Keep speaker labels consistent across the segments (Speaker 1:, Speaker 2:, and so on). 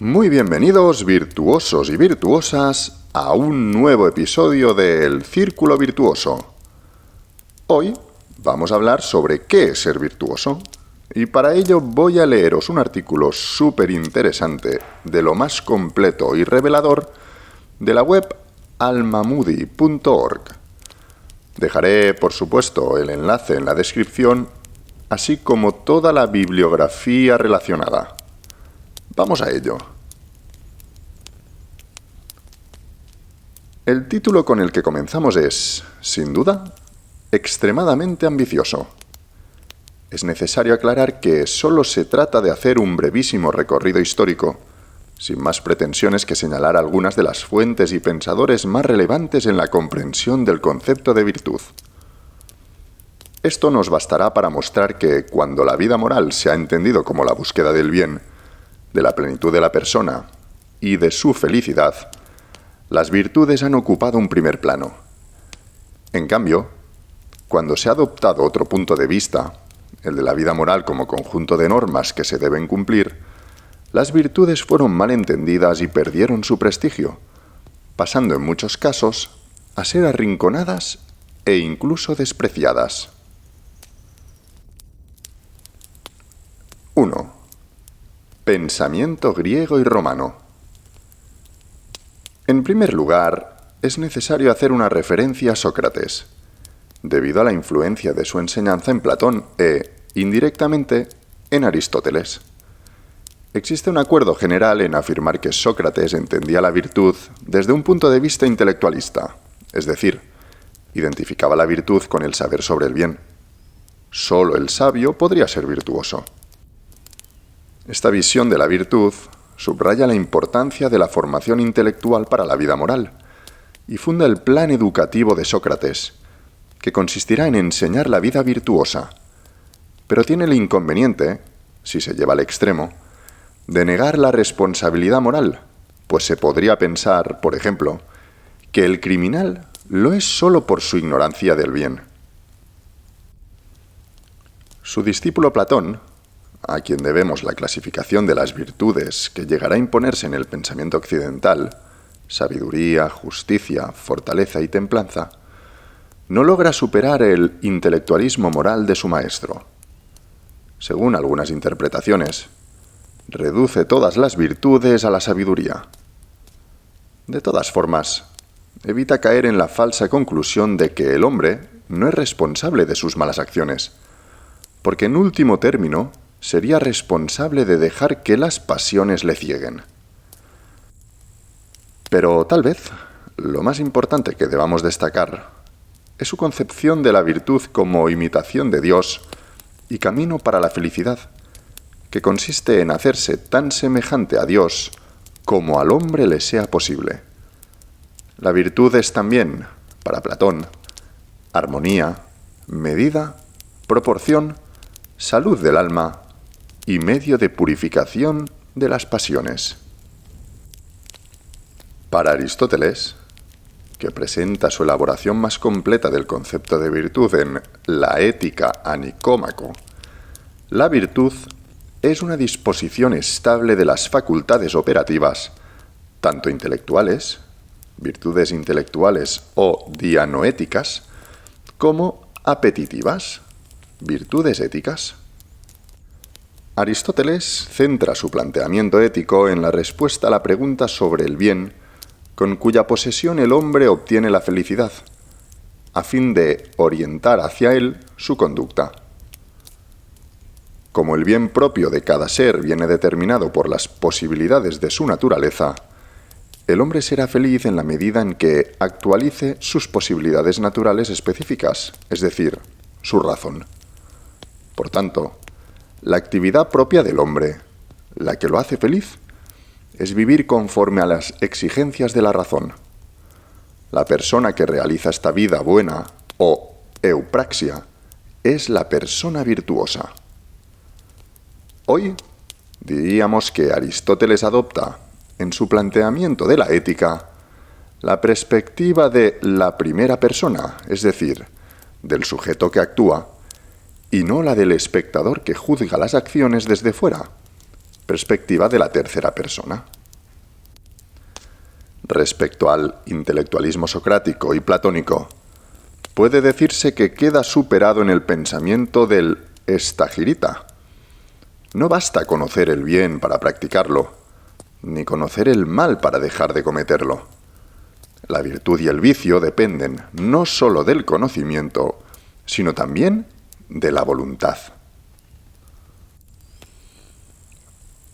Speaker 1: Muy bienvenidos, virtuosos y virtuosas, a un nuevo episodio de El Círculo Virtuoso. Hoy vamos a hablar sobre qué es ser virtuoso, y para ello voy a leeros un artículo súper interesante, de lo más completo y revelador, de la web almamoody.org. Dejaré, por supuesto, el enlace en la descripción, así como toda la bibliografía relacionada. Vamos a ello. El título con el que comenzamos es, sin duda, extremadamente ambicioso. Es necesario aclarar que solo se trata de hacer un brevísimo recorrido histórico, sin más pretensiones que señalar algunas de las fuentes y pensadores más relevantes en la comprensión del concepto de virtud. Esto nos bastará para mostrar que cuando la vida moral se ha entendido como la búsqueda del bien, de la plenitud de la persona y de su felicidad, las virtudes han ocupado un primer plano. En cambio, cuando se ha adoptado otro punto de vista, el de la vida moral como conjunto de normas que se deben cumplir, las virtudes fueron mal entendidas y perdieron su prestigio, pasando en muchos casos a ser arrinconadas e incluso despreciadas. 1. Pensamiento griego y romano. En primer lugar, es necesario hacer una referencia a Sócrates, debido a la influencia de su enseñanza en Platón e, indirectamente, en Aristóteles. Existe un acuerdo general en afirmar que Sócrates entendía la virtud desde un punto de vista intelectualista, es decir, identificaba la virtud con el saber sobre el bien. Solo el sabio podría ser virtuoso. Esta visión de la virtud subraya la importancia de la formación intelectual para la vida moral y funda el plan educativo de Sócrates, que consistirá en enseñar la vida virtuosa, pero tiene el inconveniente, si se lleva al extremo, de negar la responsabilidad moral, pues se podría pensar, por ejemplo, que el criminal lo es solo por su ignorancia del bien. Su discípulo Platón, a quien debemos la clasificación de las virtudes que llegará a imponerse en el pensamiento occidental, sabiduría, justicia, fortaleza y templanza, no logra superar el intelectualismo moral de su maestro. Según algunas interpretaciones, reduce todas las virtudes a la sabiduría. De todas formas, evita caer en la falsa conclusión de que el hombre no es responsable de sus malas acciones, porque en último término sería responsable de dejar que las pasiones le cieguen. Pero tal vez lo más importante que debamos destacar es su concepción de la virtud como imitación de Dios y camino para la felicidad, que consiste en hacerse tan semejante a Dios como al hombre le sea posible. La virtud es también, para Platón, armonía, medida, proporción, salud del alma y medio de purificación de las pasiones. Para Aristóteles, que presenta su elaboración más completa del concepto de virtud en La Ética a Nicómaco, la virtud es una disposición estable de las facultades operativas, tanto intelectuales, virtudes intelectuales o dianoéticas, como apetitivas, virtudes éticas. Aristóteles centra su planteamiento ético en la respuesta a la pregunta sobre el bien, con cuya posesión el hombre obtiene la felicidad, a fin de orientar hacia él su conducta. Como el bien propio de cada ser viene determinado por las posibilidades de su naturaleza, el hombre será feliz en la medida en que actualice sus posibilidades naturales específicas, es decir, su razón. Por tanto, la actividad propia del hombre, la que lo hace feliz, es vivir conforme a las exigencias de la razón. La persona que realiza esta vida buena o eupraxia es la persona virtuosa. Hoy diríamos que Aristóteles adopta, en su planteamiento de la ética, la perspectiva de la primera persona, es decir, del sujeto que actúa, y no la del espectador que juzga las acciones desde fuera, perspectiva de la tercera persona. Respecto al intelectualismo socrático y platónico, puede decirse que queda superado en el pensamiento del estagirita. No basta conocer el bien para practicarlo, ni conocer el mal para dejar de cometerlo. La virtud y el vicio dependen no sólo del conocimiento, sino también de la voluntad.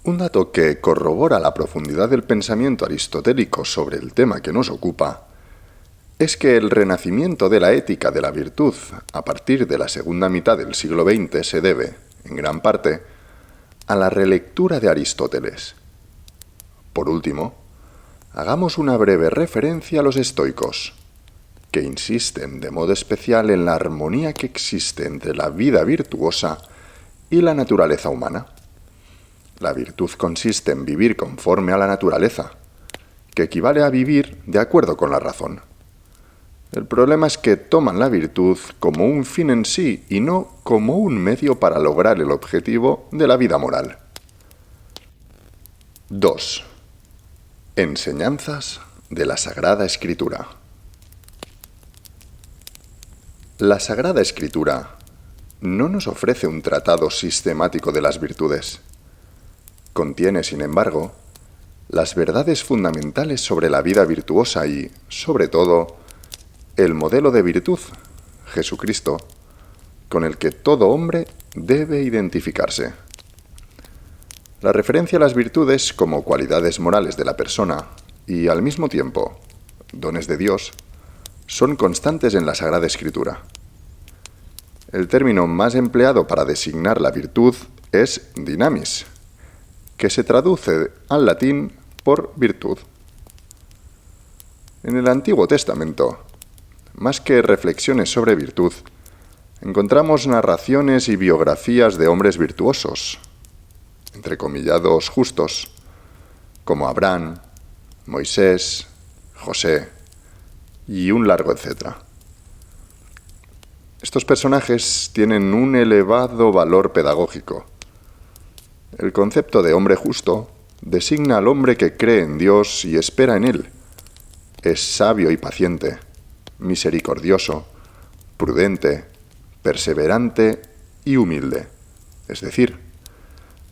Speaker 1: Un dato que corrobora la profundidad del pensamiento aristotélico sobre el tema que nos ocupa es que el renacimiento de la ética de la virtud a partir de la segunda mitad del siglo XX se debe, en gran parte, a la relectura de Aristóteles. Por último, hagamos una breve referencia a los estoicos, que insisten de modo especial en la armonía que existe entre la vida virtuosa y la naturaleza humana. La virtud consiste en vivir conforme a la naturaleza, que equivale a vivir de acuerdo con la razón. El problema es que toman la virtud como un fin en sí y no como un medio para lograr el objetivo de la vida moral. 2. Enseñanzas de la Sagrada Escritura. La Sagrada Escritura no nos ofrece un tratado sistemático de las virtudes. Contiene, sin embargo, las verdades fundamentales sobre la vida virtuosa y, sobre todo, el modelo de virtud, Jesucristo, con el que todo hombre debe identificarse. La referencia a las virtudes como cualidades morales de la persona y, al mismo tiempo, dones de Dios, son constantes en la Sagrada Escritura. El término más empleado para designar la virtud es dinamis, que se traduce al latín por virtud. En el Antiguo Testamento, más que reflexiones sobre virtud, encontramos narraciones y biografías de hombres virtuosos, entrecomillados justos, como Abraham, Moisés, José y un largo etcétera. Estos personajes tienen un elevado valor pedagógico. El concepto de hombre justo designa al hombre que cree en Dios y espera en Él. Es sabio y paciente, misericordioso, prudente, perseverante y humilde. Es decir,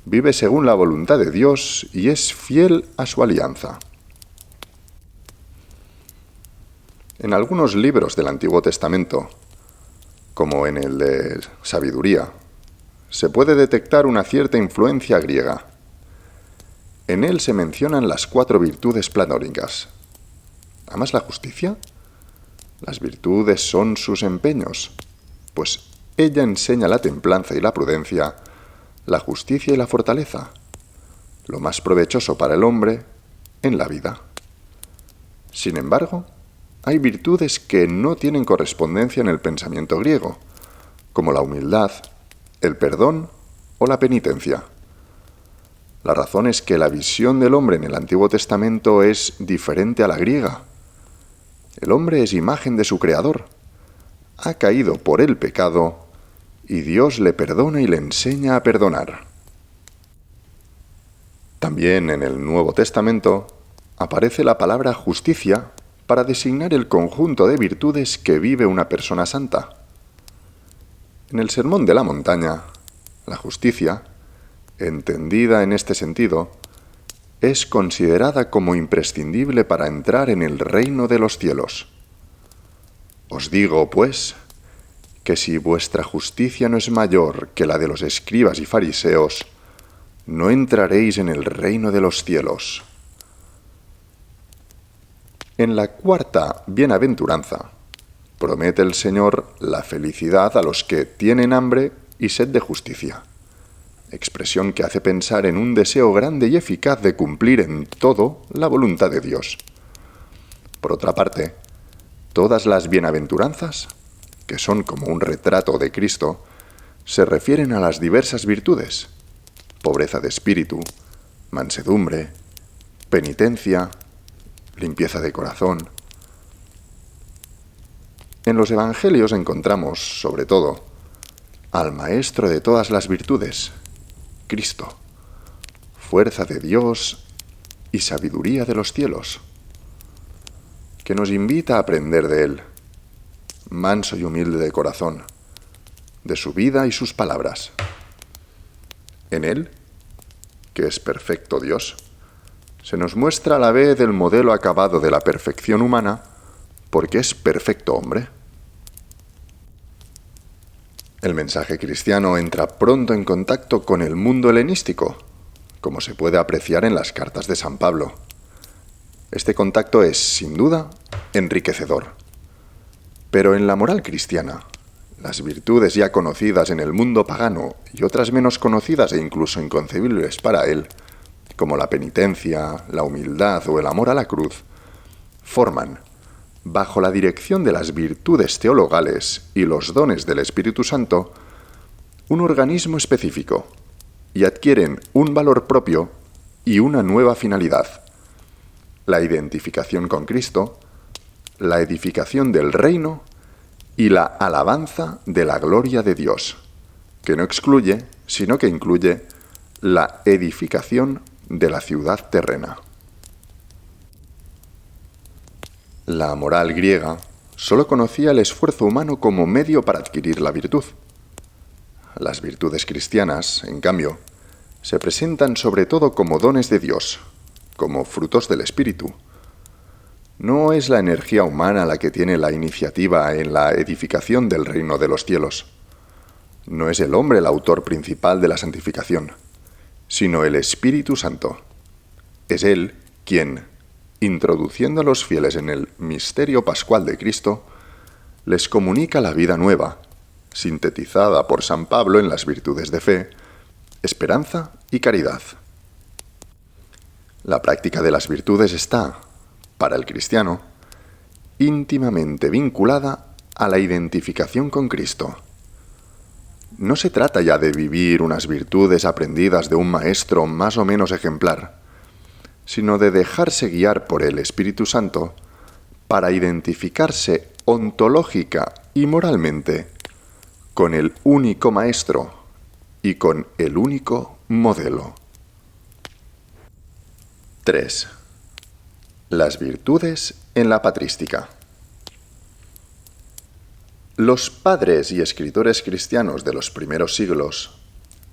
Speaker 1: vive según la voluntad de Dios y es fiel a su alianza. En algunos libros del Antiguo Testamento, como en el de Sabiduría, se puede detectar una cierta influencia griega. En él se mencionan las 4 virtudes platónicas. ¿Amas la justicia? Las virtudes son sus empeños, pues ella enseña la templanza y la prudencia, la justicia y la fortaleza, lo más provechoso para el hombre en la vida. Sin embargo, hay virtudes que no tienen correspondencia en el pensamiento griego, como la humildad, el perdón o la penitencia. La razón es que la visión del hombre en el Antiguo Testamento es diferente a la griega. El hombre es imagen de su Creador. Ha caído por el pecado y Dios le perdona y le enseña a perdonar. También en el Nuevo Testamento aparece la palabra justicia para designar el conjunto de virtudes que vive una persona santa. En el Sermón de la Montaña, la justicia, entendida en este sentido, es considerada como imprescindible para entrar en el reino de los cielos. Os digo, pues, que si vuestra justicia no es mayor que la de los escribas y fariseos, no entraréis en el reino de los cielos. En la 4ª bienaventuranza, promete el Señor la felicidad a los que tienen hambre y sed de justicia, expresión que hace pensar en un deseo grande y eficaz de cumplir en todo la voluntad de Dios. Por otra parte, todas las bienaventuranzas, que son como un retrato de Cristo, se refieren a las diversas virtudes: pobreza de espíritu, mansedumbre, penitencia, limpieza de corazón. En los Evangelios encontramos, sobre todo, al Maestro de todas las virtudes, Cristo, fuerza de Dios y sabiduría de los cielos, que nos invita a aprender de Él, manso y humilde de corazón, de su vida y sus palabras. En Él, que es perfecto Dios, se nos muestra a la vez el modelo acabado de la perfección humana, porque es perfecto hombre. El mensaje cristiano entra pronto en contacto con el mundo helenístico, como se puede apreciar en las cartas de San Pablo. Este contacto es, sin duda, enriquecedor. Pero en la moral cristiana, las virtudes ya conocidas en el mundo pagano y otras menos conocidas e incluso inconcebibles para él, como la penitencia, la humildad o el amor a la cruz, forman, bajo la dirección de las virtudes teologales y los dones del Espíritu Santo, un organismo específico y adquieren un valor propio y una nueva finalidad: la identificación con Cristo, la edificación del reino y la alabanza de la gloria de Dios, que no excluye, sino que incluye la edificación de la ciudad terrena. La moral griega solo conocía el esfuerzo humano como medio para adquirir la virtud. Las virtudes cristianas, en cambio, se presentan sobre todo como dones de Dios, como frutos del Espíritu. No es la energía humana la que tiene la iniciativa en la edificación del reino de los cielos. No es el hombre el autor principal de la santificación, sino el Espíritu Santo. Es Él quien, introduciendo a los fieles en el misterio pascual de Cristo, les comunica la vida nueva, sintetizada por San Pablo en las virtudes de fe, esperanza y caridad. La práctica de las virtudes está, para el cristiano, íntimamente vinculada a la identificación con Cristo. No se trata ya de vivir unas virtudes aprendidas de un maestro más o menos ejemplar, sino de dejarse guiar por el Espíritu Santo para identificarse ontológica y moralmente con el único maestro y con el único modelo. 3. Las virtudes en la patrística. Los padres y escritores cristianos de los primeros siglos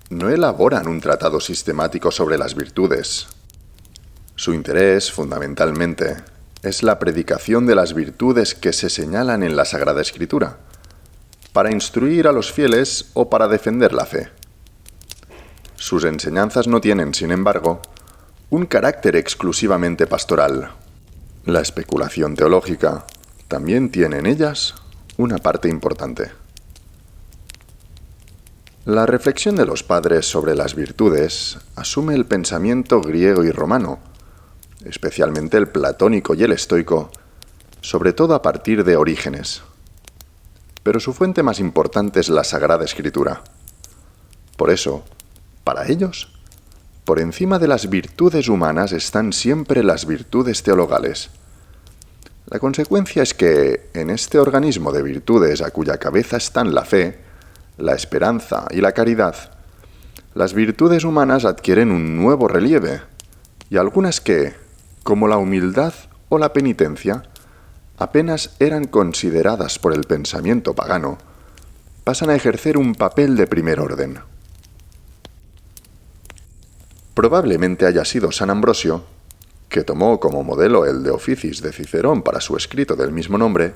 Speaker 1: no elaboran un tratado sistemático sobre las virtudes. Su interés, fundamentalmente, es la predicación de las virtudes que se señalan en la Sagrada Escritura, para instruir a los fieles o para defender la fe. Sus enseñanzas no tienen, sin embargo, un carácter exclusivamente pastoral. La especulación teológica también tiene en ellas una parte importante. La reflexión de los padres sobre las virtudes asume el pensamiento griego y romano, especialmente el platónico y el estoico, sobre todo a partir de Orígenes. Pero su fuente más importante es la Sagrada Escritura. Por eso, para ellos, por encima de las virtudes humanas están siempre las virtudes teologales. La consecuencia es que, en este organismo de virtudes a cuya cabeza están la fe, la esperanza y la caridad, las virtudes humanas adquieren un nuevo relieve, y algunas que, como la humildad o la penitencia, apenas eran consideradas por el pensamiento pagano, pasan a ejercer un papel de primer orden. Probablemente haya sido San Ambrosio, que tomó como modelo el De Officiis de Cicerón para su escrito del mismo nombre,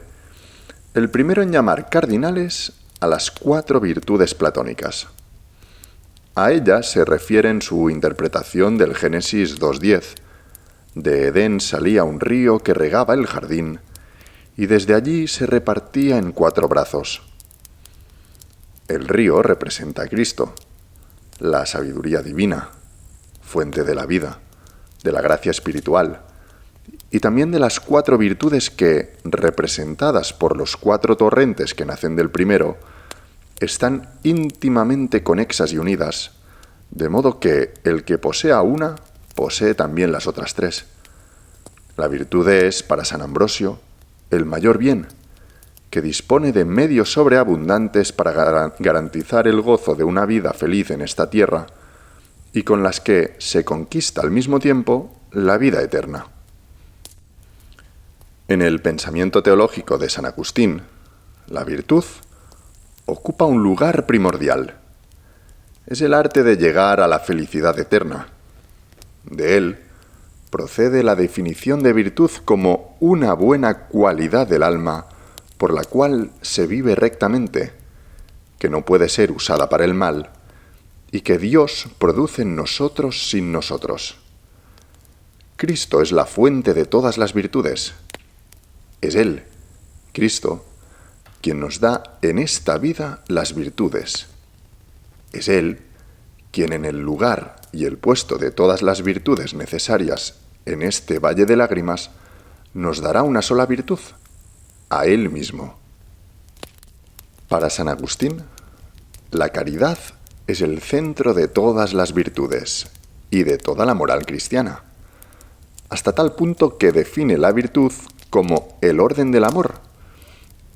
Speaker 1: el primero en llamar cardinales a las 4 virtudes platónicas. A ellas se refiere en su interpretación del Génesis 2:10. De Edén salía un río que regaba el jardín, y desde allí se repartía en 4 brazos. El río representa a Cristo, la sabiduría divina, fuente de la vida, de la gracia espiritual, y también de las 4 virtudes que, representadas por los 4 torrentes que nacen del primero, están íntimamente conexas y unidas, de modo que el que posea una, posee también las otras 3. La virtud es, para San Ambrosio, el mayor bien, que dispone de medios sobreabundantes para garantizar el gozo de una vida feliz en esta tierra, y con las que se conquista al mismo tiempo la vida eterna. En el pensamiento teológico de San Agustín, la virtud ocupa un lugar primordial. Es el arte de llegar a la felicidad eterna. De él procede la definición de virtud como una buena cualidad del alma por la cual se vive rectamente, que no puede ser usada para el mal y que Dios produce en nosotros sin nosotros. Cristo es la fuente de todas las virtudes. Es Él, Cristo, quien nos da en esta vida las virtudes. Es Él quien en el lugar y el puesto de todas las virtudes necesarias en este valle de lágrimas nos dará una sola virtud, a Él mismo. Para San Agustín, la caridad es el centro de todas las virtudes y de toda la moral cristiana, hasta tal punto que define la virtud como el orden del amor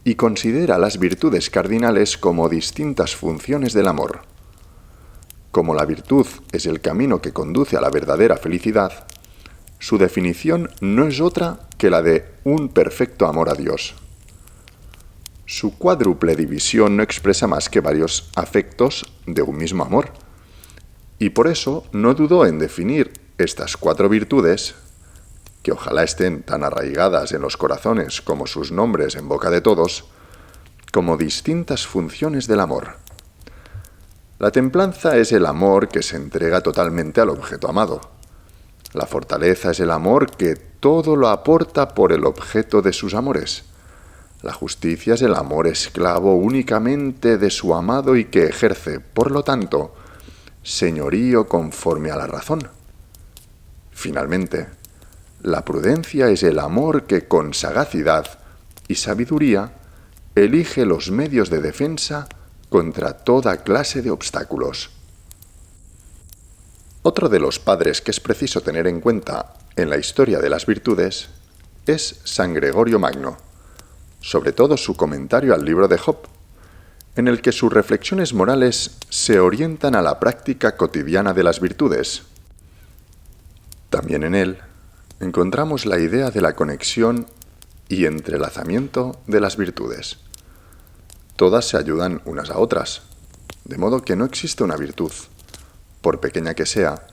Speaker 1: y considera las virtudes cardinales como distintas funciones del amor. Como la virtud es el camino que conduce a la verdadera felicidad, su definición no es otra que la de un perfecto amor a Dios. Su cuádruple división no expresa más que varios afectos de un mismo amor, y por eso no dudó en definir estas 4 virtudes, que ojalá estén tan arraigadas en los corazones como sus nombres en boca de todos, como distintas funciones del amor. La templanza es el amor que se entrega totalmente al objeto amado. La fortaleza es el amor que todo lo aporta por el objeto de sus amores. La justicia es el amor esclavo únicamente de su amado y que ejerce, por lo tanto, señorío conforme a la razón. Finalmente, la prudencia es el amor que con sagacidad y sabiduría elige los medios de defensa contra toda clase de obstáculos. Otro de los padres que es preciso tener en cuenta en la historia de las virtudes es San Gregorio Magno, sobre todo su comentario al libro de Job, en el que sus reflexiones morales se orientan a la práctica cotidiana de las virtudes. También en él encontramos la idea de la conexión y entrelazamiento de las virtudes. Todas se ayudan unas a otras, de modo que no existe una virtud, por pequeña que sea,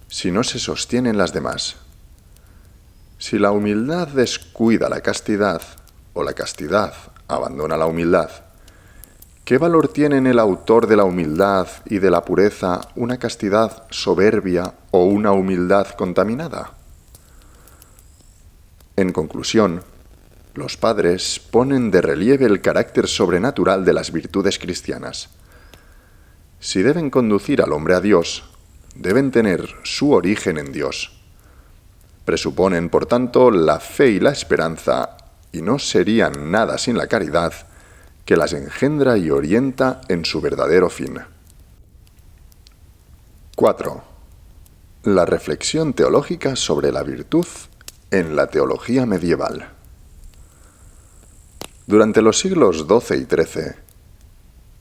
Speaker 1: si no se sostienen las demás. Si la humildad descuida la castidad, o la castidad abandona la humildad, ¿qué valor tiene en el autor de la humildad y de la pureza una castidad soberbia o una humildad contaminada? En conclusión, los padres ponen de relieve el carácter sobrenatural de las virtudes cristianas. Si deben conducir al hombre a Dios, deben tener su origen en Dios. Presuponen, por tanto, la fe y la esperanza, y no serían nada sin la caridad, que las engendra y orienta en su verdadero fin. 4. La reflexión teológica sobre la virtud en la teología medieval. Durante los siglos XII y XIII,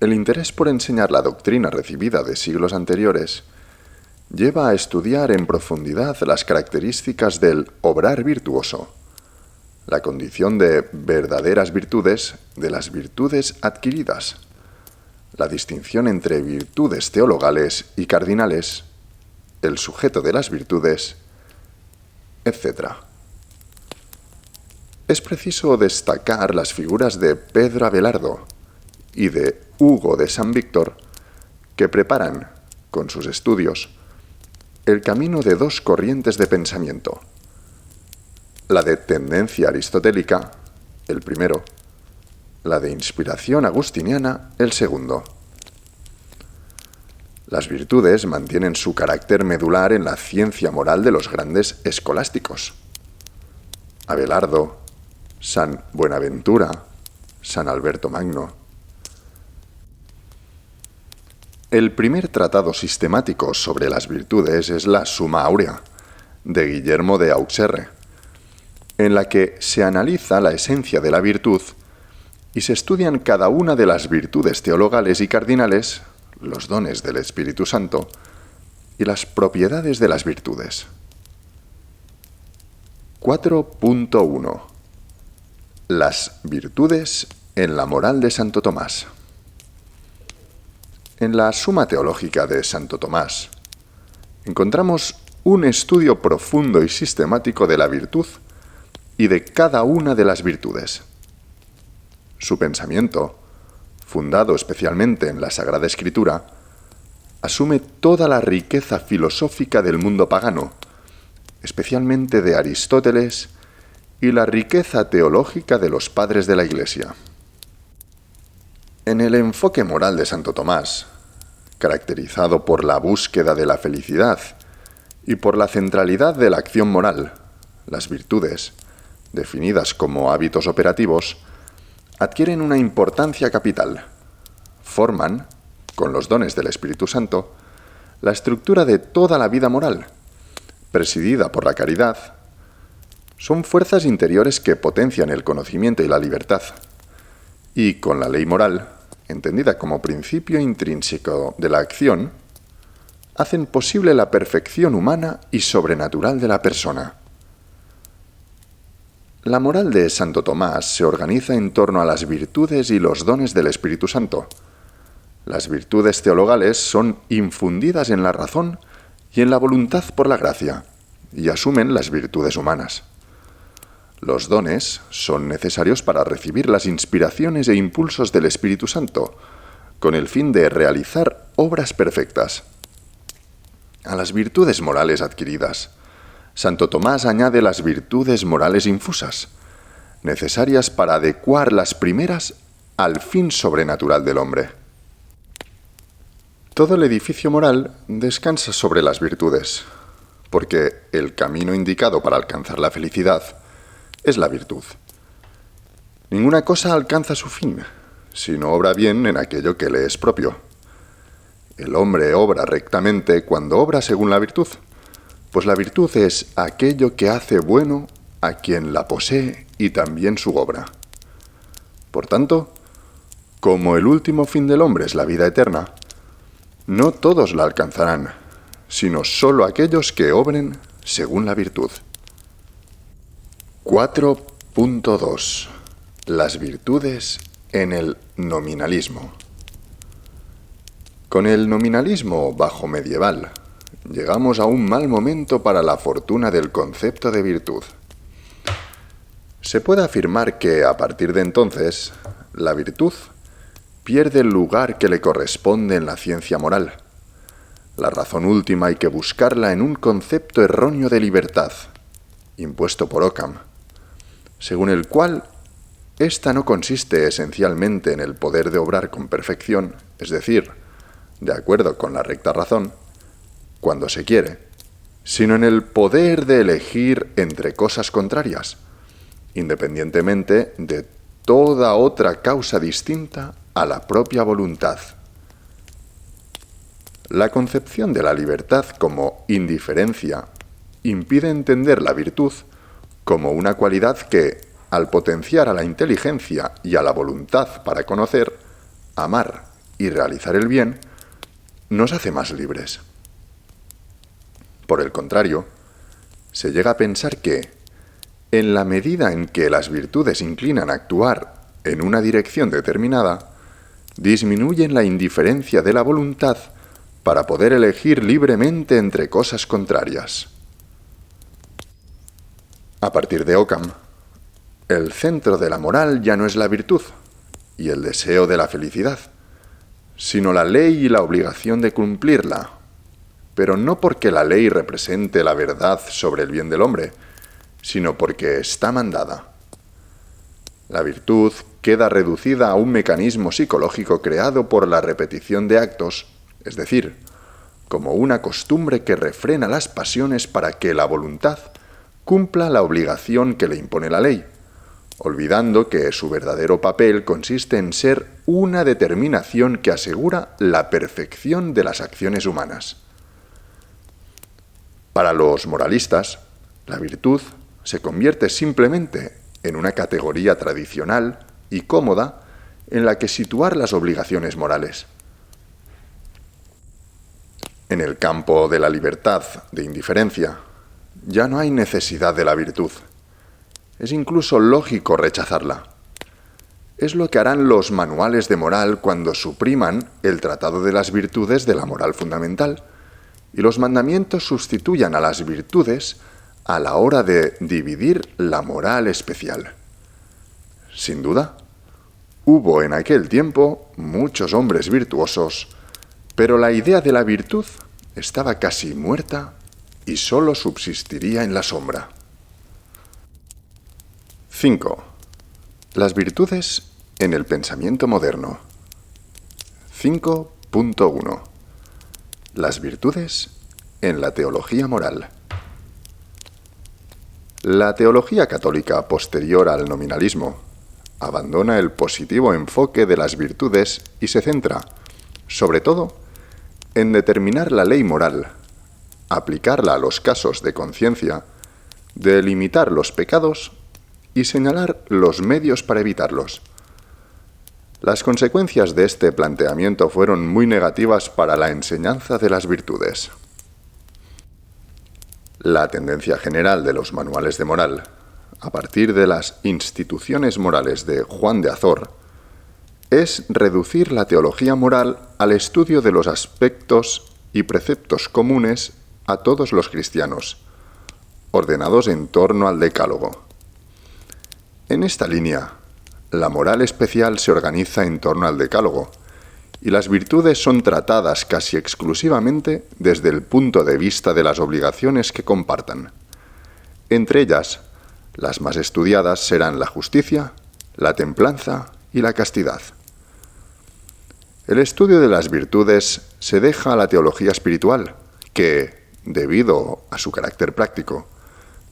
Speaker 1: el interés por enseñar la doctrina recibida de siglos anteriores lleva a estudiar en profundidad las características del obrar virtuoso, la condición de verdaderas virtudes de las virtudes adquiridas, la distinción entre virtudes teologales y cardinales, el sujeto de las virtudes, etc. Es preciso destacar las figuras de Pedro Abelardo y de Hugo de San Víctor, que preparan, con sus estudios, el camino de 2 corrientes de pensamiento: la de tendencia aristotélica, el primero; la de inspiración agustiniana, el segundo. Las virtudes mantienen su carácter medular en la ciencia moral de los grandes escolásticos: Abelardo, San Buenaventura, San Alberto Magno. El primer tratado sistemático sobre las virtudes es la Summa Aurea, de Guillermo de Auxerre, en la que se analiza la esencia de la virtud y se estudian cada una de las virtudes teologales y cardinales, los dones del Espíritu Santo, y las propiedades de las virtudes. 4.1. Las virtudes en la moral de Santo Tomás. En la Suma Teológica de Santo Tomás encontramos un estudio profundo y sistemático de la virtud y de cada una de las virtudes. Su pensamiento, fundado especialmente en la Sagrada Escritura, asume toda la riqueza filosófica del mundo pagano, especialmente de Aristóteles, y la riqueza teológica de los padres de la Iglesia. En el enfoque moral de Santo Tomás, caracterizado por la búsqueda de la felicidad y por la centralidad de la acción moral, las virtudes, definidas como hábitos operativos, adquieren una importancia capital. Forman, con los dones del Espíritu Santo, la estructura de toda la vida moral, presidida por la caridad. Son fuerzas interiores que potencian el conocimiento y la libertad, y con la ley moral, entendida como principio intrínseco de la acción, hacen posible la perfección humana y sobrenatural de la persona. La moral de Santo Tomás se organiza en torno a las virtudes y los dones del Espíritu Santo. Las virtudes teologales son infundidas en la razón y en la voluntad por la gracia, y asumen las virtudes humanas. Los dones son necesarios para recibir las inspiraciones e impulsos del Espíritu Santo, con el fin de realizar obras perfectas. A las virtudes morales adquiridas, Santo Tomás añade las virtudes morales infusas, necesarias para adecuar las primeras al fin sobrenatural del hombre. Todo el edificio moral descansa sobre las virtudes, porque el camino indicado para alcanzar la felicidad es la virtud. Ninguna cosa alcanza su fin, si no obra bien en aquello que le es propio. El hombre obra rectamente cuando obra según la virtud, pues la virtud es aquello que hace bueno a quien la posee y también su obra. Por tanto, como el último fin del hombre es la vida eterna, no todos la alcanzarán, sino solo aquellos que obren según la virtud. 4.2. Las virtudes en el nominalismo. Con el nominalismo bajo medieval, llegamos a un mal momento para la fortuna del concepto de virtud. Se puede afirmar que, a partir de entonces, la virtud pierde el lugar que le corresponde en la ciencia moral. La razón última hay que buscarla en un concepto erróneo de libertad, impuesto por Occam, según el cual ésta no consiste esencialmente en el poder de obrar con perfección, es decir, de acuerdo con la recta razón, cuando se quiere, sino en el poder de elegir entre cosas contrarias, independientemente de toda otra causa distinta a la propia voluntad. La concepción de la libertad como indiferencia impide entender la virtud como una cualidad que, al potenciar a la inteligencia y a la voluntad para conocer, amar y realizar el bien, nos hace más libres. Por el contrario, se llega a pensar que, en la medida en que las virtudes inclinan a actuar en una dirección determinada, disminuyen la indiferencia de la voluntad para poder elegir libremente entre cosas contrarias. A partir de Occam, el centro de la moral ya no es la virtud y el deseo de la felicidad, sino la ley y la obligación de cumplirla, pero no porque la ley represente la verdad sobre el bien del hombre, sino porque está mandada. La virtud queda reducida a un mecanismo psicológico creado por la repetición de actos, es decir, como una costumbre que refrena las pasiones para que la voluntad cumpla la obligación que le impone la ley, olvidando que su verdadero papel consiste en ser una determinación que asegura la perfección de las acciones humanas. Para los moralistas, la virtud se convierte simplemente en una categoría tradicional y cómoda en la que situar las obligaciones morales. En el campo de la libertad de indiferencia, ya no hay necesidad de la virtud. Es incluso lógico rechazarla. Es lo que harán los manuales de moral cuando supriman el tratado de las virtudes de la moral fundamental y los mandamientos sustituyan a las virtudes a la hora de dividir la moral especial. Sin duda, hubo en aquel tiempo muchos hombres virtuosos, pero la idea de la virtud estaba casi muerta y sólo subsistiría en la sombra. 5. Las virtudes en el pensamiento moderno. 5.1. Las virtudes en la teología moral. La teología católica posterior al nominalismo abandona el positivo enfoque de las virtudes y se centra, sobre todo, en determinar la ley moral, aplicarla a los casos de conciencia, delimitar los pecados y señalar los medios para evitarlos. Las consecuencias de este planteamiento fueron muy negativas para la enseñanza de las virtudes. La tendencia general de los manuales de moral, a partir de las instituciones morales de Juan de Azor, es reducir la teología moral al estudio de los aspectos y preceptos comunes a todos los cristianos, ordenados en torno al Decálogo. En esta línea, la moral especial se organiza en torno al Decálogo, y las virtudes son tratadas casi exclusivamente desde el punto de vista de las obligaciones que compartan. Entre ellas, las más estudiadas serán la justicia, la templanza y la castidad. El estudio de las virtudes se deja a la teología espiritual, que, debido a su carácter práctico,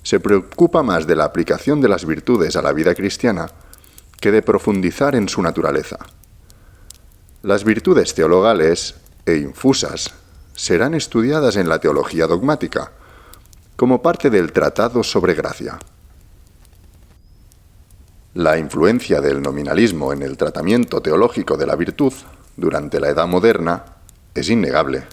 Speaker 1: se preocupa más de la aplicación de las virtudes a la vida cristiana que de profundizar en su naturaleza. Las virtudes teologales e infusas serán estudiadas en la teología dogmática, como parte del Tratado sobre Gracia. La influencia del nominalismo en el tratamiento teológico de la virtud durante la Edad Moderna es innegable.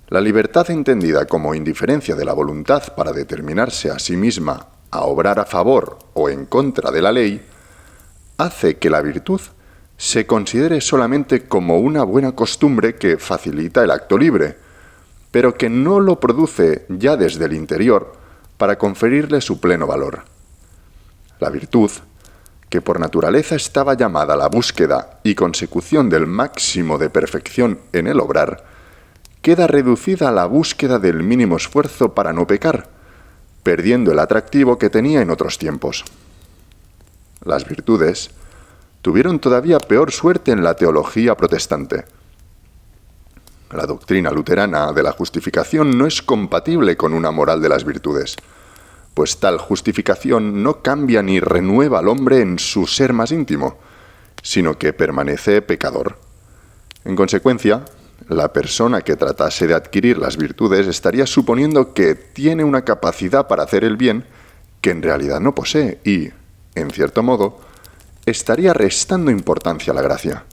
Speaker 1: La libertad entendida como indiferencia de la voluntad para determinarse a sí misma a obrar a favor o en contra de la ley, hace que la virtud se considere solamente como una buena costumbre que facilita el acto libre, pero que no lo produce ya desde el interior para conferirle su pleno valor. La virtud, que por naturaleza estaba llamada a la búsqueda y consecución del máximo de perfección en el obrar, queda reducida a la búsqueda del mínimo esfuerzo para no pecar, perdiendo el atractivo que tenía en otros tiempos. Las virtudes tuvieron todavía peor suerte en la teología protestante. La doctrina luterana de la justificación no es compatible con una moral de las virtudes, pues tal justificación no cambia ni renueva al hombre en su ser más íntimo, sino que permanece pecador. En consecuencia, la persona que tratase de adquirir las virtudes estaría suponiendo que tiene una capacidad para hacer el bien que en realidad no posee y, en cierto modo, estaría restando importancia a la gracia.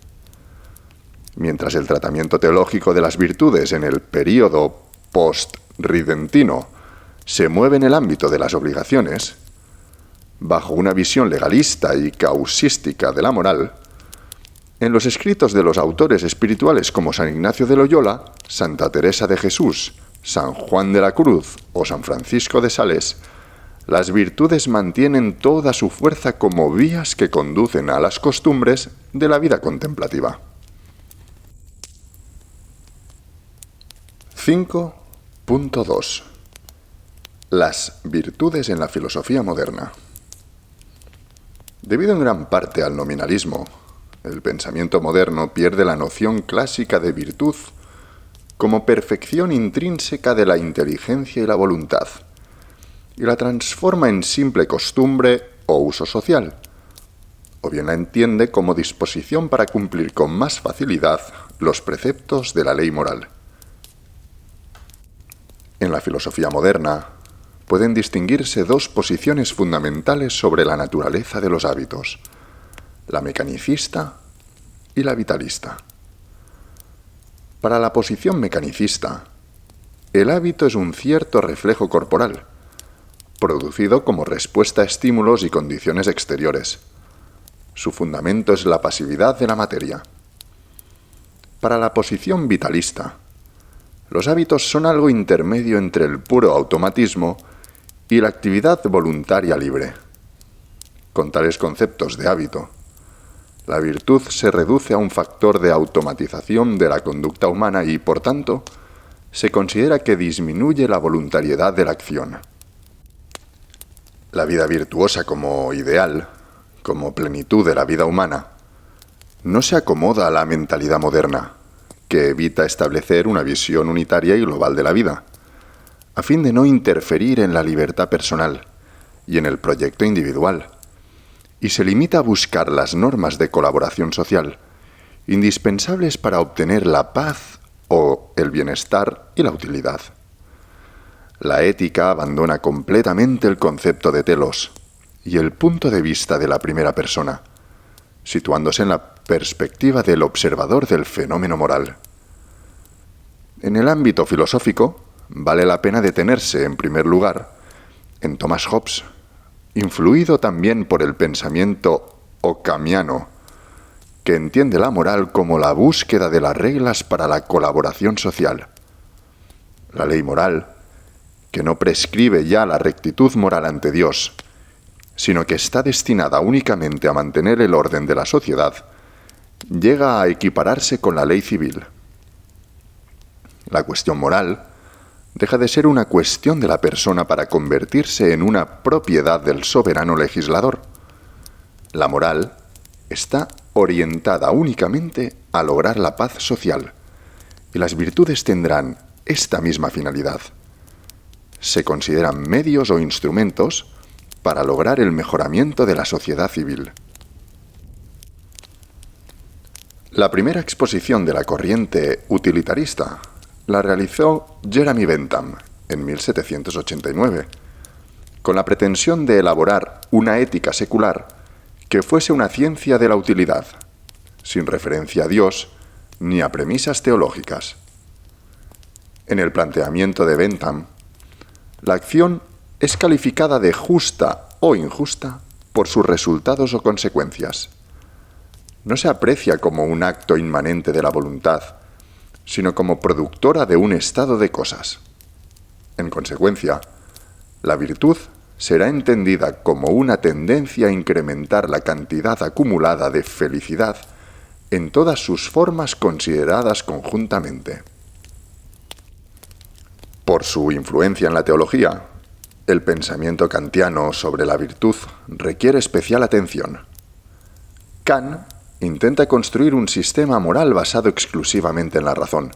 Speaker 1: Mientras el tratamiento teológico de las virtudes en el período post-ridentino se mueve en el ámbito de las obligaciones, bajo una visión legalista y causística de la moral, en los escritos de los autores espirituales como San Ignacio de Loyola, Santa Teresa de Jesús, San Juan de la Cruz o San Francisco de Sales, las virtudes mantienen toda su fuerza como vías que conducen a las costumbres de la vida contemplativa. 5.2. Las virtudes en la filosofía moderna. Debido en gran parte al nominalismo, el pensamiento moderno pierde la noción clásica de virtud como perfección intrínseca de la inteligencia y la voluntad, y la transforma en simple costumbre o uso social, o bien la entiende como disposición para cumplir con más facilidad los preceptos de la ley moral. En la filosofía moderna pueden distinguirse dos posiciones fundamentales sobre la naturaleza de los hábitos: la mecanicista y la vitalista. Para la posición mecanicista, el hábito es un cierto reflejo corporal, producido como respuesta a estímulos y condiciones exteriores. Su fundamento es la pasividad de la materia. Para la posición vitalista, los hábitos son algo intermedio entre el puro automatismo y la actividad voluntaria libre. Con tales conceptos de hábito, la virtud se reduce a un factor de automatización de la conducta humana y, por tanto, se considera que disminuye la voluntariedad de la acción. La vida virtuosa como ideal, como plenitud de la vida humana, no se acomoda a la mentalidad moderna, que evita establecer una visión unitaria y global de la vida, a fin de no interferir en la libertad personal y en el proyecto individual, y se limita a buscar las normas de colaboración social, indispensables para obtener la paz o el bienestar y la utilidad. La ética abandona completamente el concepto de telos y el punto de vista de la primera persona, situándose en la perspectiva del observador del fenómeno moral. En el ámbito filosófico, vale la pena detenerse, en primer lugar, en Thomas Hobbes, influido también por el pensamiento occamiano, que entiende la moral como la búsqueda de las reglas para la colaboración social. La ley moral, que no prescribe ya la rectitud moral ante Dios, sino que está destinada únicamente a mantener el orden de la sociedad, llega a equipararse con la ley civil. La cuestión moral deja de ser una cuestión de la persona para convertirse en una propiedad del soberano legislador. La moral está orientada únicamente a lograr la paz social, y las virtudes tendrán esta misma finalidad. Se consideran medios o instrumentos para lograr el mejoramiento de la sociedad civil. La primera exposición de la corriente utilitarista la realizó Jeremy Bentham en 1789, con la pretensión de elaborar una ética secular que fuese una ciencia de la utilidad, sin referencia a Dios ni a premisas teológicas. En el planteamiento de Bentham, la acción es calificada de justa o injusta por sus resultados o consecuencias. No se aprecia como un acto inmanente de la voluntad, sino como productora de un estado de cosas. En consecuencia, la virtud será entendida como una tendencia a incrementar la cantidad acumulada de felicidad en todas sus formas consideradas conjuntamente. Por su influencia en la teología, el pensamiento kantiano sobre la virtud requiere especial atención. Kant intenta construir un sistema moral basado exclusivamente en la razón.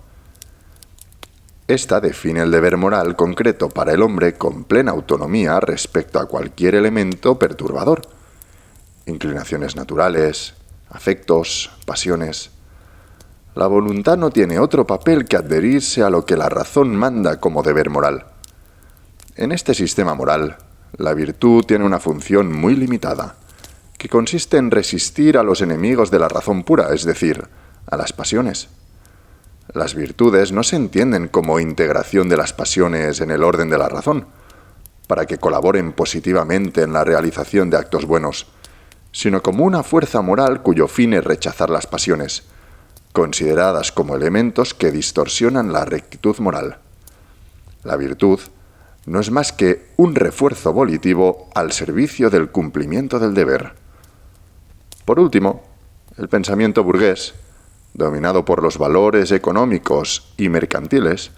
Speaker 1: Esta define el deber moral concreto para el hombre con plena autonomía respecto a cualquier elemento perturbador: inclinaciones naturales, afectos, pasiones. La voluntad no tiene otro papel que adherirse a lo que la razón manda como deber moral. En este sistema moral, la virtud tiene una función muy limitada, que consiste en resistir a los enemigos de la razón pura, es decir, a las pasiones. Las virtudes no se entienden como integración de las pasiones en el orden de la razón, para que colaboren positivamente en la realización de actos buenos, sino como una fuerza moral cuyo fin es rechazar las pasiones, consideradas como elementos que distorsionan la rectitud moral. La virtud no es más que un refuerzo volitivo al servicio del cumplimiento del deber. Por último, el pensamiento burgués, dominado por los valores económicos y mercantiles,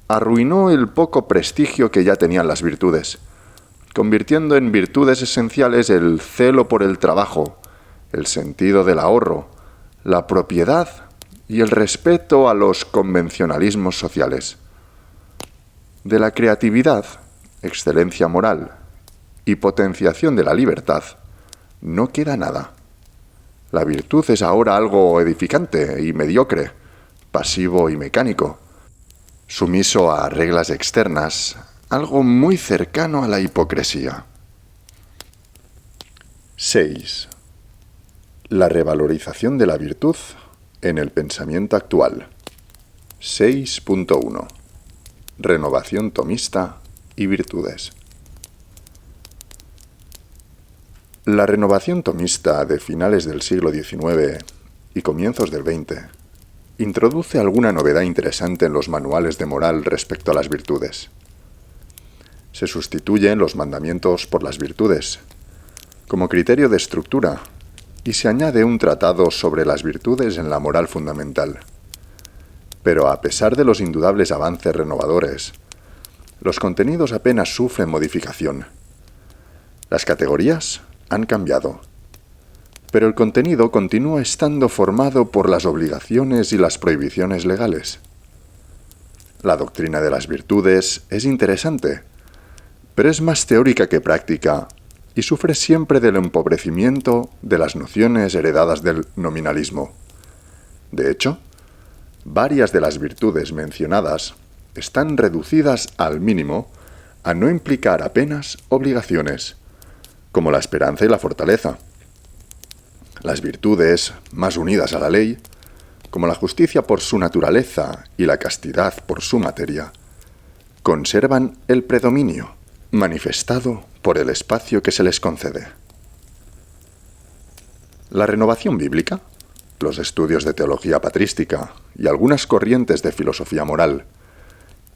Speaker 1: arruinó el poco prestigio que ya tenían las virtudes, convirtiendo en virtudes esenciales el celo por el trabajo, el sentido del ahorro, la propiedad y el respeto a los convencionalismos sociales. De la creatividad, excelencia moral y potenciación de la libertad, no queda nada. La virtud es ahora algo edificante y mediocre, pasivo y mecánico, sumiso a reglas externas, algo muy cercano a la hipocresía. 6. La revalorización de la virtud en el pensamiento actual. 6.1. Renovación tomista y virtudes. La renovación tomista de finales del siglo XIX y comienzos del XX introduce alguna novedad interesante en los manuales de moral respecto a las virtudes. Se sustituyen los mandamientos por las virtudes, como criterio de estructura, y se añade un tratado sobre las virtudes en la moral fundamental. Pero a pesar de los indudables avances renovadores, los contenidos apenas sufren modificación. Las categorías han cambiado, pero el contenido continúa estando formado por las obligaciones y las prohibiciones legales. La doctrina de las virtudes es interesante, pero es más teórica que práctica y sufre siempre del empobrecimiento de las nociones heredadas del nominalismo. De hecho, varias de las virtudes mencionadas están reducidas al mínimo a no implicar apenas obligaciones, como la esperanza y la fortaleza. Las virtudes más unidas a la ley, como la justicia por su naturaleza y la castidad por su materia, conservan el predominio, manifestado por el espacio que se les concede. La renovación bíblica, los estudios de teología patrística y algunas corrientes de filosofía moral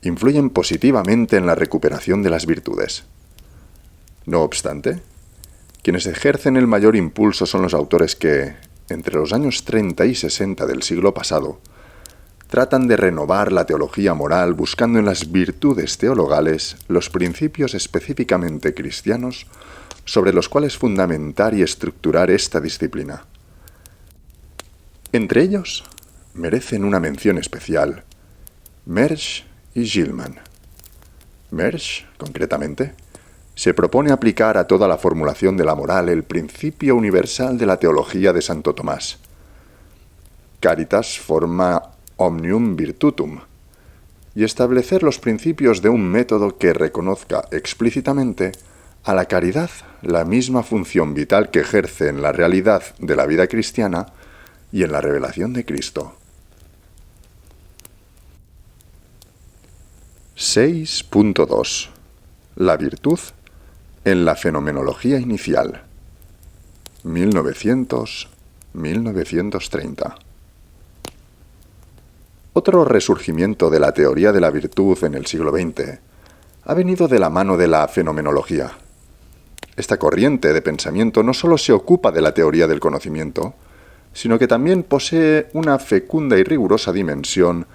Speaker 1: influyen positivamente en la recuperación de las virtudes. No obstante, quienes ejercen el mayor impulso son los autores que, entre los años 30 y 60 del siglo pasado, tratan de renovar la teología moral buscando en las virtudes teologales los principios específicamente cristianos sobre los cuales fundamentar y estructurar esta disciplina. Entre ellos, merecen una mención especial Mersch y Gilman. Mersch, concretamente, se propone aplicar a toda la formulación de la moral el principio universal de la teología de Santo Tomás. Caritas forma omnium virtutum, y establecer los principios de un método que reconozca explícitamente a la caridad la misma función vital que ejerce en la realidad de la vida cristiana y en la revelación de Cristo. 6.2. La virtud en la fenomenología inicial. 1900-1930. Otro resurgimiento de la teoría de la virtud en el siglo XX ha venido de la mano de la fenomenología. Esta corriente de pensamiento no solo se ocupa de la teoría del conocimiento, sino que también posee una fecunda y rigurosa dimensión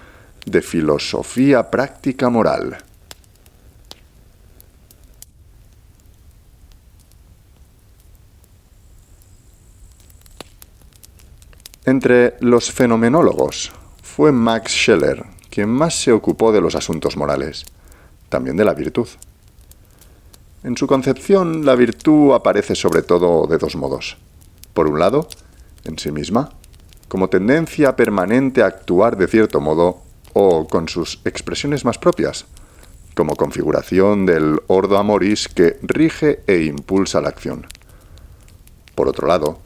Speaker 1: de filosofía práctica moral. Entre los fenomenólogos fue Max Scheler quien más se ocupó de los asuntos morales, también de la virtud. En su concepción, la virtud aparece sobre todo de dos modos. Por un lado, en sí misma, como tendencia permanente a actuar de cierto modo o con sus expresiones más propias, como configuración del ordo amoris que rige e impulsa la acción. Por otro lado,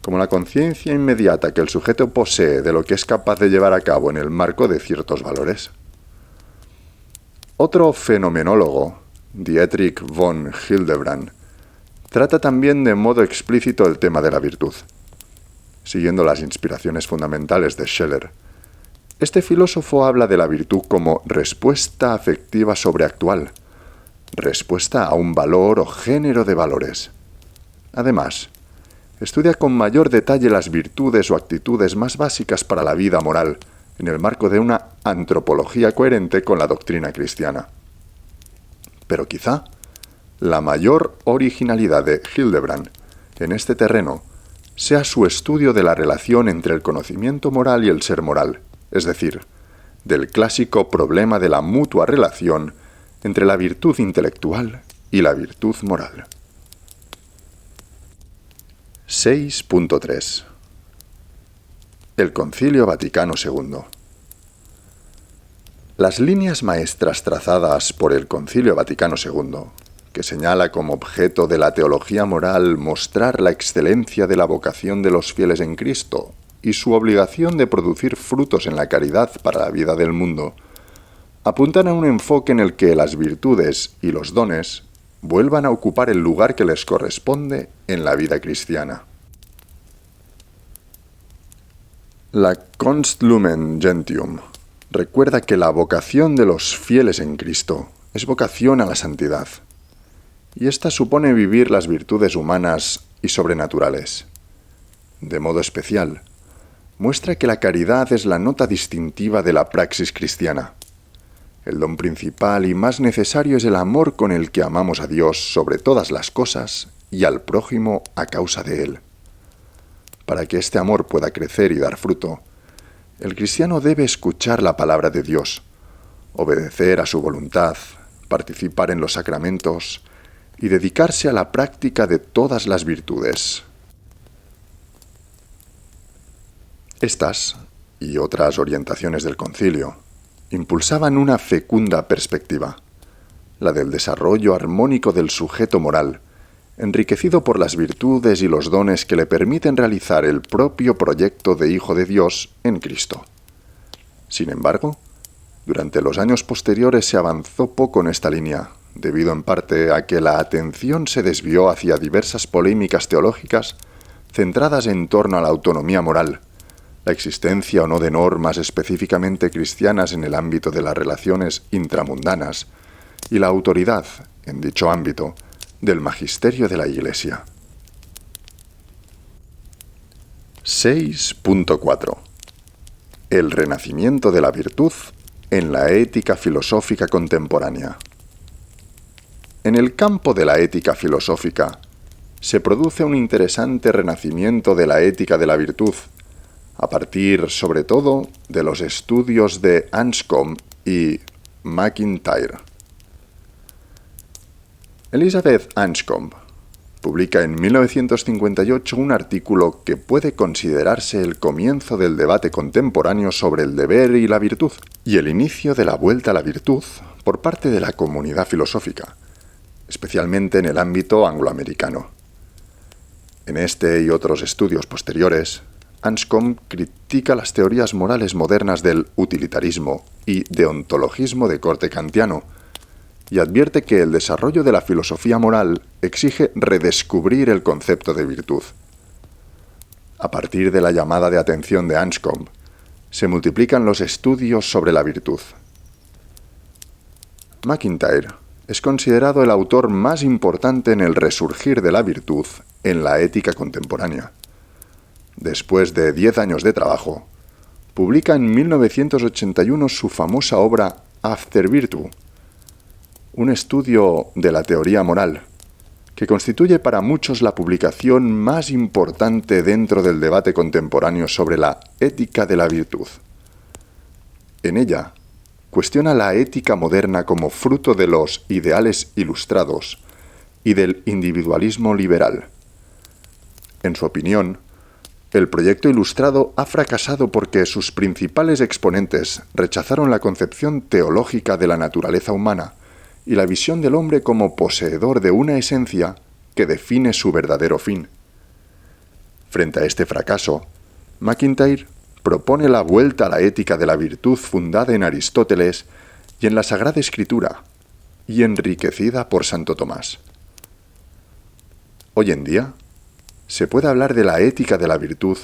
Speaker 1: como la conciencia inmediata que el sujeto posee de lo que es capaz de llevar a cabo en el marco de ciertos valores. Otro fenomenólogo, Dietrich von Hildebrand, trata también de modo explícito el tema de la virtud. Siguiendo las inspiraciones fundamentales de Scheler, este filósofo habla de la virtud como respuesta afectiva sobreactual, respuesta a un valor o género de valores. Además, estudia con mayor detalle las virtudes o actitudes más básicas para la vida moral, en el marco de una antropología coherente con la doctrina cristiana. Pero quizá la mayor originalidad de Hildebrand en este terreno sea su estudio de la relación entre el conocimiento moral y el ser moral, es decir, del clásico problema de la mutua relación entre la virtud intelectual y la virtud moral. 6.3. El Concilio Vaticano II. Las líneas maestras trazadas por el Concilio Vaticano II, que señala como objeto de la teología moral mostrar la excelencia de la vocación de los fieles en Cristo y su obligación de producir frutos en la caridad para la vida del mundo, apuntan a un enfoque en el que las virtudes y los dones vuelvan a ocupar el lugar que les corresponde en la vida cristiana. La Const Lumen Gentium recuerda que la vocación de los fieles en Cristo es vocación a la santidad, y esta supone vivir las virtudes humanas y sobrenaturales. De modo especial, muestra que la caridad es la nota distintiva de la praxis cristiana. El don principal y más necesario es el amor con el que amamos a Dios sobre todas las cosas y al prójimo a causa de él. Para que este amor pueda crecer y dar fruto, el cristiano debe escuchar la palabra de Dios, obedecer a su voluntad, participar en los sacramentos y dedicarse a la práctica de todas las virtudes. Estas y otras orientaciones del concilio impulsaban una fecunda perspectiva, la del desarrollo armónico del sujeto moral, enriquecido por las virtudes y los dones que le permiten realizar el propio proyecto de Hijo de Dios en Cristo. Sin embargo, durante los años posteriores se avanzó poco en esta línea, debido en parte a que la atención se desvió hacia diversas polémicas teológicas centradas en torno a la autonomía moral, la existencia o no de normas específicamente cristianas en el ámbito de las relaciones intramundanas y la autoridad, en dicho ámbito, del magisterio de la Iglesia. 6.4. El renacimiento de la virtud en la ética filosófica contemporánea. En el campo de la ética filosófica se produce un interesante renacimiento de la ética de la virtud, a partir, sobre todo, de los estudios de Anscombe y MacIntyre. Elizabeth Anscombe publica en 1958 un artículo que puede considerarse el comienzo del debate contemporáneo sobre el deber y la virtud, y el inicio de la vuelta a la virtud por parte de la comunidad filosófica, especialmente en el ámbito angloamericano. En este y otros estudios posteriores, Anscombe critica las teorías morales modernas del utilitarismo y deontologismo de corte kantiano, y advierte que el desarrollo de la filosofía moral exige redescubrir el concepto de virtud. A partir de la llamada de atención de Anscombe, se multiplican los estudios sobre la virtud. MacIntyre es considerado el autor más importante en el resurgir de la virtud en la ética contemporánea. Después de 10 años de trabajo, publica en 1981 su famosa obra After Virtue, un estudio de la teoría moral, que constituye para muchos la publicación más importante dentro del debate contemporáneo sobre la ética de la virtud. En ella, cuestiona la ética moderna como fruto de los ideales ilustrados y del individualismo liberal. En su opinión, el proyecto ilustrado ha fracasado porque sus principales exponentes rechazaron la concepción teológica de la naturaleza humana y la visión del hombre como poseedor de una esencia que define su verdadero fin. Frente a este fracaso, MacIntyre propone la vuelta a la ética de la virtud fundada en Aristóteles y en la Sagrada Escritura, y enriquecida por Santo Tomás. Hoy en día, se puede hablar de la ética de la virtud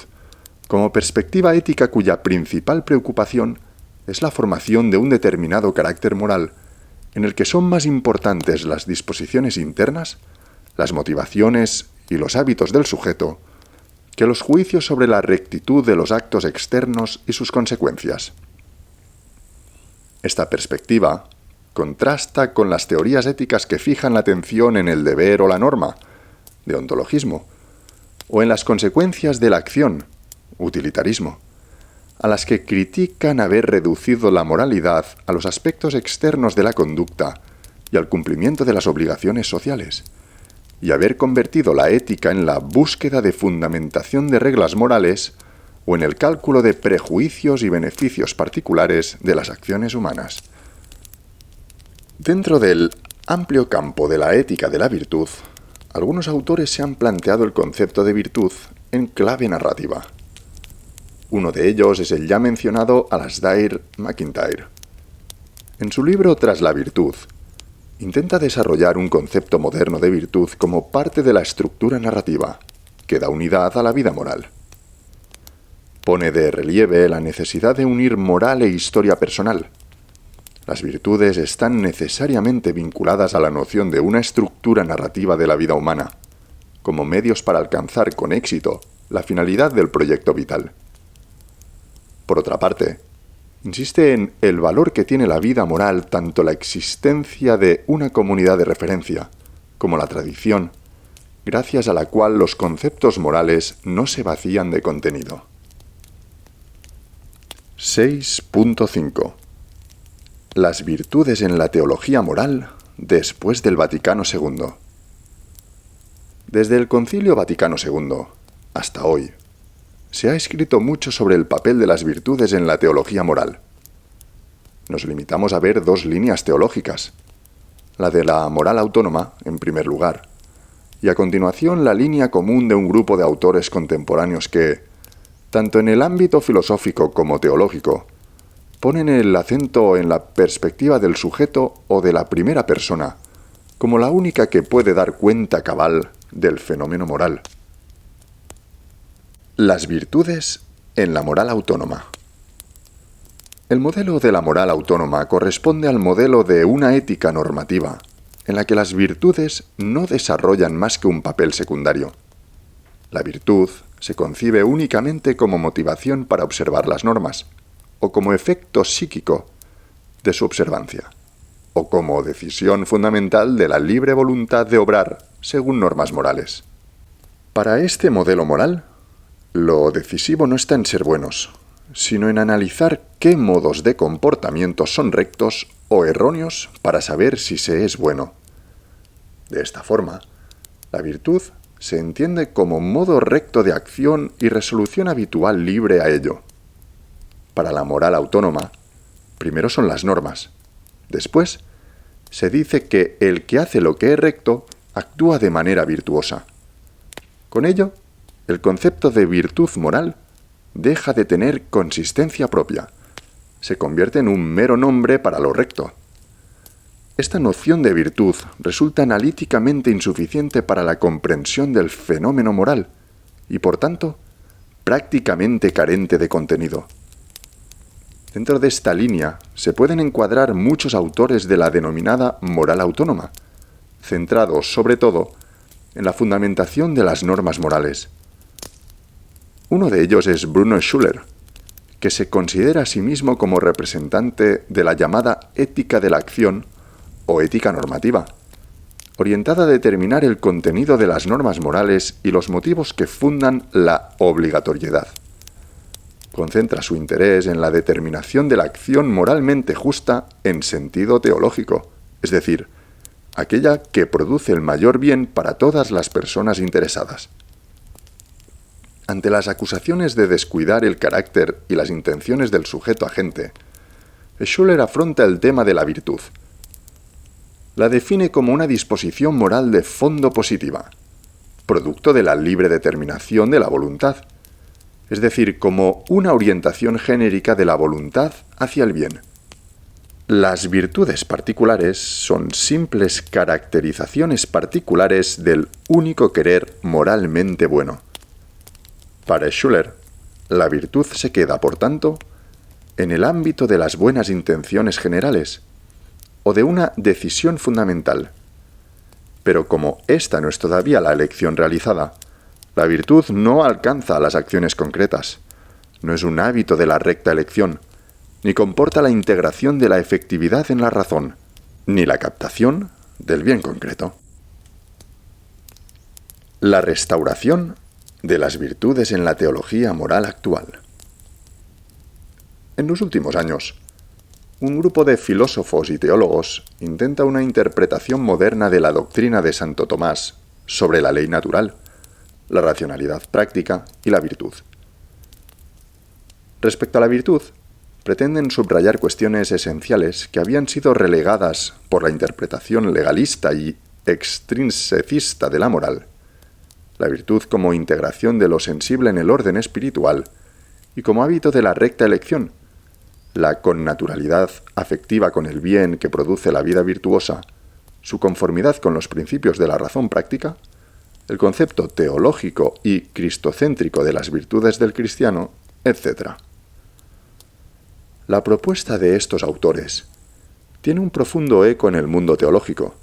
Speaker 1: como perspectiva ética cuya principal preocupación es la formación de un determinado carácter moral en el que son más importantes las disposiciones internas, las motivaciones y los hábitos del sujeto, que los juicios sobre la rectitud de los actos externos y sus consecuencias. Esta perspectiva contrasta con las teorías éticas que fijan la atención en el deber o la norma, deontologismo, o en las consecuencias de la acción, utilitarismo, a las que critican haber reducido la moralidad a los aspectos externos de la conducta y al cumplimiento de las obligaciones sociales, y haber convertido la ética en la búsqueda de fundamentación de reglas morales o en el cálculo de prejuicios y beneficios particulares de las acciones humanas. Dentro del amplio campo de la ética de la virtud, algunos autores se han planteado el concepto de virtud en clave narrativa. Uno de ellos es el ya mencionado Alasdair MacIntyre. En su libro Tras la virtud, intenta desarrollar un concepto moderno de virtud como parte de la estructura narrativa que da unidad a la vida moral. Pone de relieve la necesidad de unir moral e historia personal. Las virtudes están necesariamente vinculadas a la noción de una estructura narrativa de la vida humana, como medios para alcanzar con éxito la finalidad del proyecto vital. Por otra parte, insiste en el valor que tiene la vida moral tanto la existencia de una comunidad de referencia como la tradición, gracias a la cual los conceptos morales no se vacían de contenido. 6.5. Las virtudes en la teología moral después del Vaticano II. Desde el Concilio Vaticano II hasta hoy, se ha escrito mucho sobre el papel de las virtudes en la teología moral. Nos limitamos a ver dos líneas teológicas, la de la moral autónoma, en primer lugar, y a continuación la línea común de un grupo de autores contemporáneos que, tanto en el ámbito filosófico como teológico, ponen el acento en la perspectiva del sujeto o de la primera persona, como la única que puede dar cuenta cabal del fenómeno moral. Las virtudes en la moral autónoma. El modelo de la moral autónoma corresponde al modelo de una ética normativa, en la que las virtudes no desarrollan más que un papel secundario. La virtud se concibe únicamente como motivación para observar las normas, o como efecto psíquico de su observancia, o como decisión fundamental de la libre voluntad de obrar según normas morales. Para este modelo moral, lo decisivo no está en ser buenos, sino en analizar qué modos de comportamiento son rectos o erróneos para saber si se es bueno. De esta forma, la virtud se entiende como modo recto de acción y resolución habitual libre a ello. Para la moral autónoma, primero son las normas. Después, se dice que el que hace lo que es recto actúa de manera virtuosa. Con ello, el concepto de virtud moral deja de tener consistencia propia. Se convierte en un mero nombre para lo recto. Esta noción de virtud resulta analíticamente insuficiente para la comprensión del fenómeno moral y, por tanto, prácticamente carente de contenido. Dentro de esta línea se pueden encuadrar muchos autores de la denominada moral autónoma, centrados sobre todo en la fundamentación de las normas morales. Uno de ellos es Bruno Schuller, que se considera a sí mismo como representante de la llamada ética de la acción o ética normativa, orientada a determinar el contenido de las normas morales y los motivos que fundan la obligatoriedad. Concentra su interés en la determinación de la acción moralmente justa en sentido teológico, es decir, aquella que produce el mayor bien para todas las personas interesadas. Ante las acusaciones de descuidar el carácter y las intenciones del sujeto agente, Schuller afronta el tema de la virtud. La define como una disposición moral de fondo positiva, producto de la libre determinación de la voluntad, es decir, como una orientación genérica de la voluntad hacia el bien. Las virtudes particulares son simples caracterizaciones particulares del único querer moralmente bueno. Para Schuller, la virtud se queda, por tanto, en el ámbito de las buenas intenciones generales o de una decisión fundamental. Pero como esta no es todavía la elección realizada, la virtud no alcanza a las acciones concretas, no es un hábito de la recta elección, ni comporta la integración de la efectividad en la razón, ni la captación del bien concreto. La restauración de las virtudes en la teología moral actual. En los últimos años, un grupo de filósofos y teólogos intenta una interpretación moderna de la doctrina de Santo Tomás sobre la ley natural, la racionalidad práctica y la virtud. Respecto a la virtud, pretenden subrayar cuestiones esenciales que habían sido relegadas por la interpretación legalista y extrinsecista de la moral, la virtud como integración de lo sensible en el orden espiritual y como hábito de la recta elección, la connaturalidad afectiva con el bien que produce la vida virtuosa, su conformidad con los principios de la razón práctica, el concepto teológico y cristocéntrico de las virtudes del cristiano, etc. La propuesta de estos autores tiene un profundo eco en el mundo teológico,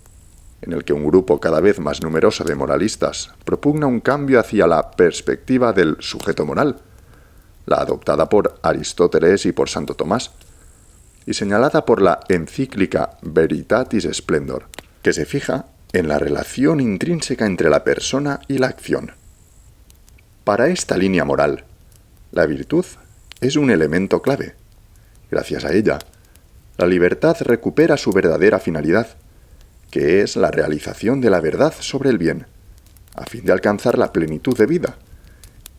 Speaker 1: en el que un grupo cada vez más numeroso de moralistas propugna un cambio hacia la perspectiva del sujeto moral, la adoptada por Aristóteles y por Santo Tomás, y señalada por la encíclica Veritatis Splendor, que se fija en la relación intrínseca entre la persona y la acción. Para esta línea moral, la virtud es un elemento clave. Gracias a ella, la libertad recupera su verdadera finalidad, que es la realización de la verdad sobre el bien, a fin de alcanzar la plenitud de vida,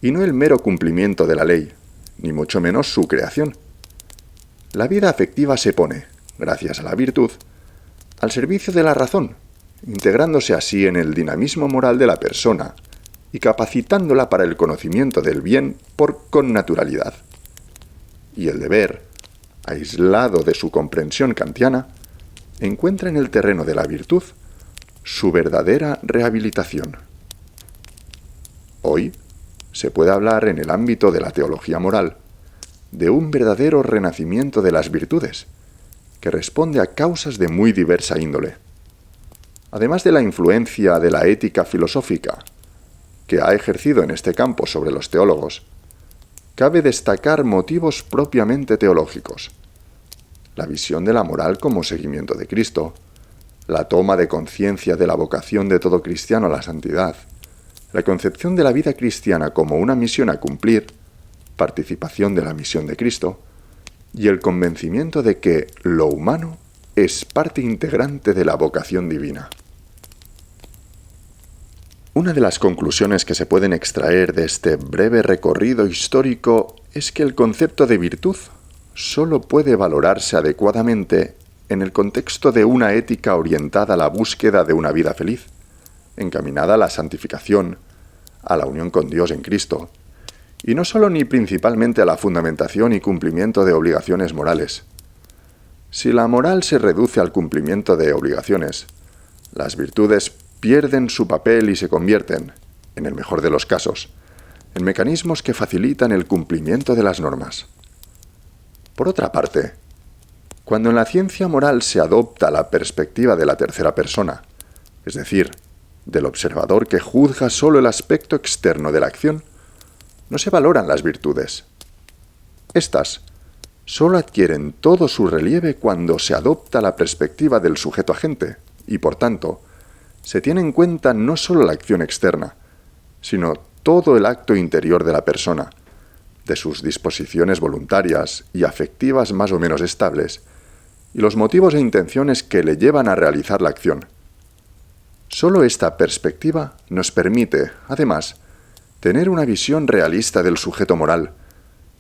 Speaker 1: y no el mero cumplimiento de la ley, ni mucho menos su creación. La vida afectiva se pone, gracias a la virtud, al servicio de la razón, integrándose así en el dinamismo moral de la persona y capacitándola para el conocimiento del bien por connaturalidad. Y el deber, aislado de su comprensión kantiana, encuentra en el terreno de la virtud su verdadera rehabilitación. Hoy se puede hablar en el ámbito de la teología moral de un verdadero renacimiento de las virtudes, que responde a causas de muy diversa índole. Además de la influencia de la ética filosófica que ha ejercido en este campo sobre los teólogos, cabe destacar motivos propiamente teológicos: la visión de la moral como seguimiento de Cristo, la toma de conciencia de la vocación de todo cristiano a la santidad, la concepción de la vida cristiana como una misión a cumplir, participación de la misión de Cristo, y el convencimiento de que lo humano es parte integrante de la vocación divina. Una de las conclusiones que se pueden extraer de este breve recorrido histórico es que el concepto de virtud solo puede valorarse adecuadamente en el contexto de una ética orientada a la búsqueda de una vida feliz, encaminada a la santificación, a la unión con Dios en Cristo, y no solo ni principalmente a la fundamentación y cumplimiento de obligaciones morales. Si la moral se reduce al cumplimiento de obligaciones, las virtudes pierden su papel y se convierten, en el mejor de los casos, en mecanismos que facilitan el cumplimiento de las normas. Por otra parte, cuando en la ciencia moral se adopta la perspectiva de la tercera persona, es decir, del observador que juzga solo el aspecto externo de la acción, no se valoran las virtudes. Estas solo adquieren todo su relieve cuando se adopta la perspectiva del sujeto agente y, por tanto, se tiene en cuenta no solo la acción externa, sino todo el acto interior de la persona, de sus disposiciones voluntarias y afectivas más o menos estables, y los motivos e intenciones que le llevan a realizar la acción. Solo esta perspectiva nos permite, además, tener una visión realista del sujeto moral,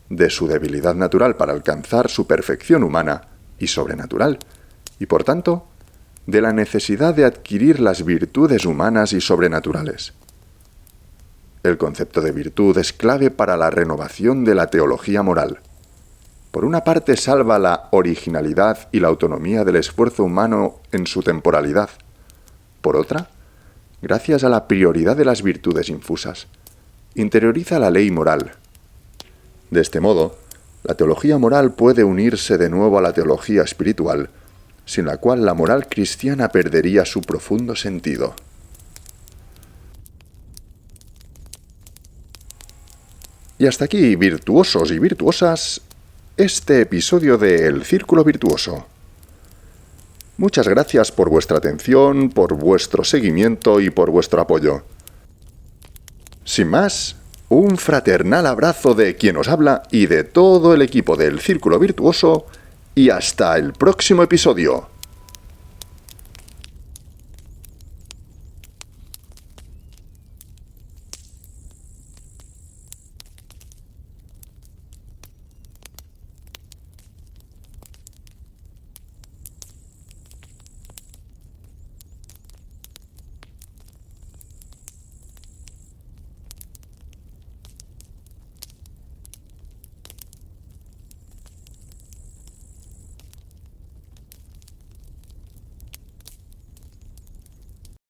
Speaker 1: de su debilidad natural para alcanzar su perfección humana y sobrenatural, y por tanto, de la necesidad de adquirir las virtudes humanas y sobrenaturales. El concepto de virtud es clave para la renovación de la teología moral. Por una parte, salva la originalidad y la autonomía del esfuerzo humano en su temporalidad. Por otra, gracias a la prioridad de las virtudes infusas, interioriza la ley moral. De este modo, la teología moral puede unirse de nuevo a la teología espiritual, sin la cual la moral cristiana perdería su profundo sentido. Y hasta aquí, virtuosos y virtuosas, este episodio de El Círculo Virtuoso. Muchas gracias por vuestra atención, por vuestro seguimiento y por vuestro apoyo. Sin más, un fraternal abrazo de quien os habla y de todo el equipo del Círculo Virtuoso, y hasta el próximo episodio.